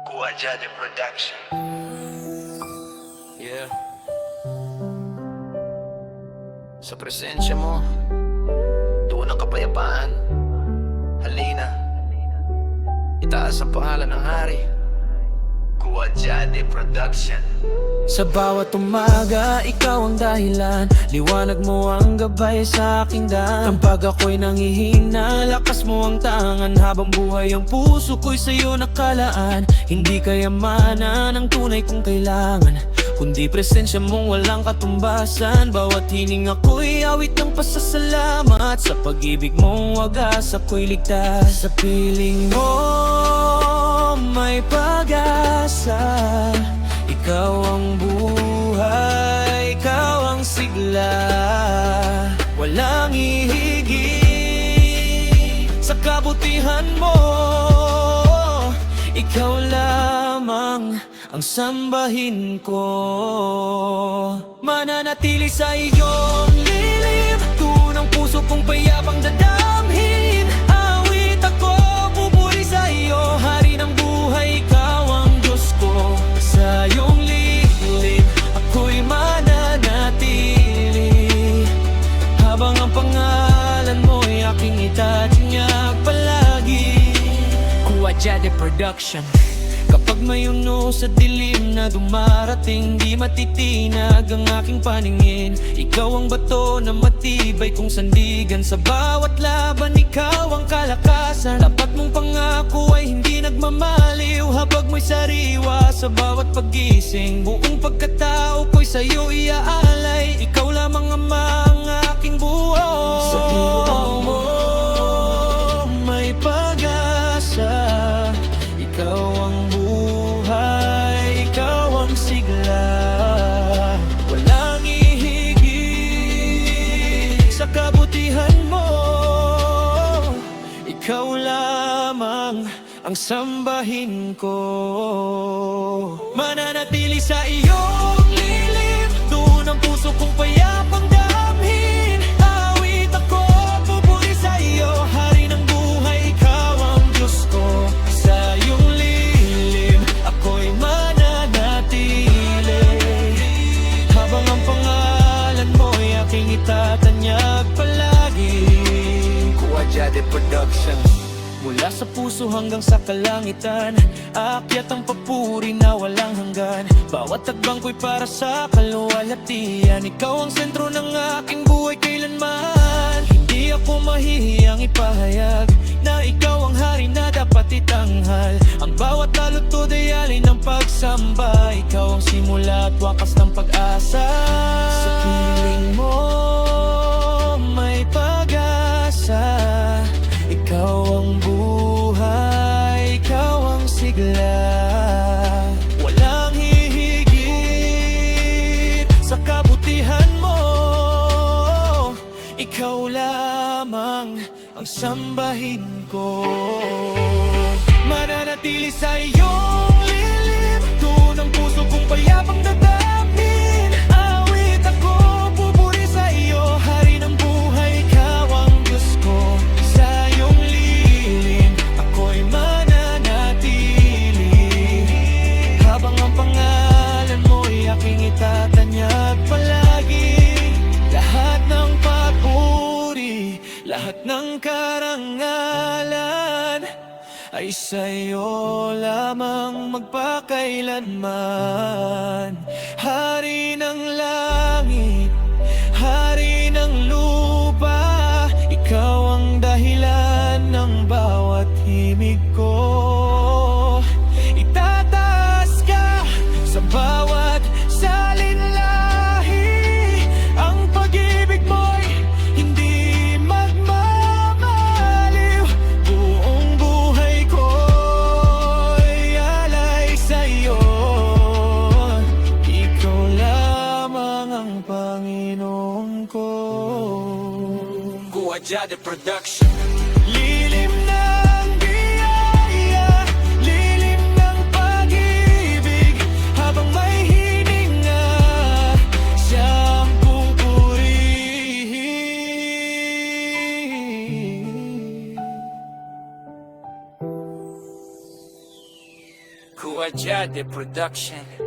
Guajade Production. Yeah. Sa presensya mo, doon ang kapayapaan. Halina, itaas ang pangalan ng hari. Guajade Production. Sa bawat umaga, ikaw ang dahilan. Liwanag mo ang gabay sa aking daan. Kapag ako'y nangihina, lakas mo ang tangan. Habang buhay ang puso ko'y sa'yo nakalaan. Hindi kayamanan ang tunay kong kailangan, kundi presensya mong walang katumbasan. Bawat hininga ko'y awit ng pasasalamat. Sa pag-ibig mong wagas ako'y ligtas. Sa piling mo may pag-asa. Ikaw ang buhay, ikaw ang sigla. Walang ihigit sa kabutihan mo. Ikaw lamang ang sambahin ko. Mananatili sa iyong lilim, tunang puso kong payapang dadamhin. Awit ako, pupuri sa iyo, hari ng buhay, ikaw ang Diyos ko. Sa iyong lilim, ako'y mananatili, habang ang pangalan mo'y aking itatinyag palagi. Guajade Production. Kapag may uno sa dilim na dumarating, di matitinag ang aking paningin. Ikaw ang bato na matibay kong sandigan. Sa bawat laban, ikaw ang kalakasan. Tapat mong pangako ay hindi nagmamaliw. Habag mo'y sariwa sa bawat pagising. Buong pagkatao ko'y sa'yo iaalay. Ikaw lamang ama ang aking buhay. Sa puso mo may pag-asa. Ikaw ang buhay, ikaw ang sigla. Walang ihigit sa kabutihan mo. Ikaw lamang ang sambahin ko. Mananatili sa iyong lilim, doon ang puso kong payapang damhin. Awit ako, pupuri sa iyo, hari ng buhay, ikaw ang Diyos ko. Sa iyong lilim, ako'y mananatili, habang ang pangalan mo'y aking itatanyag palagi. Guajade Production. Mula sa puso hanggang sa kalangitan, aakyat ang papuri na walang hanggan. Bawat tagbang ko'y para sa kaluwalhatian. Ikaw ang sentro ng aking buhay kailanman. Hindi ako mahihiyang ipahayag na ikaw ang hari na dapat itanghal. Ang bawat lalo't ay alay ng pagsamba. Ikaw ang simula at wakas ng pag-asa. Sa piling mo may pag-asa. Ikaw ang buhay, ikaw ang sigla. Walang hihigit sa kabutihan mo. Ikaw lamang ang sambahin ko. Mananatili sa iyong lilim, doon ang puso kong payapang dadamhin. Awit ako, pupuri sa iyo, hari ng buhay, ikaw ang Diyos ko. Sa iyong lilim, ako'y mananatili, habang ang pangalan mo'y aking itatanyag palagi. Lahat ng papuri, lahat ng karangalan ay sa'yo lamang magpakailanman. Hari ng langit, hari ng lupa, ikaw ang dahilan ng bawat himig ko. Itataas ka sa bawat salinlahi. Ang pag-ibig mo'y hindi magmamaliw. Buong buhay ko'y alay sa'yo. Ikaw lamang ang Panginoon ko. Guajade Production. Lilim ng biyaya, lilim ng pag-ibig, habang may hininga, siyang pupurihin. Kuwajade Production.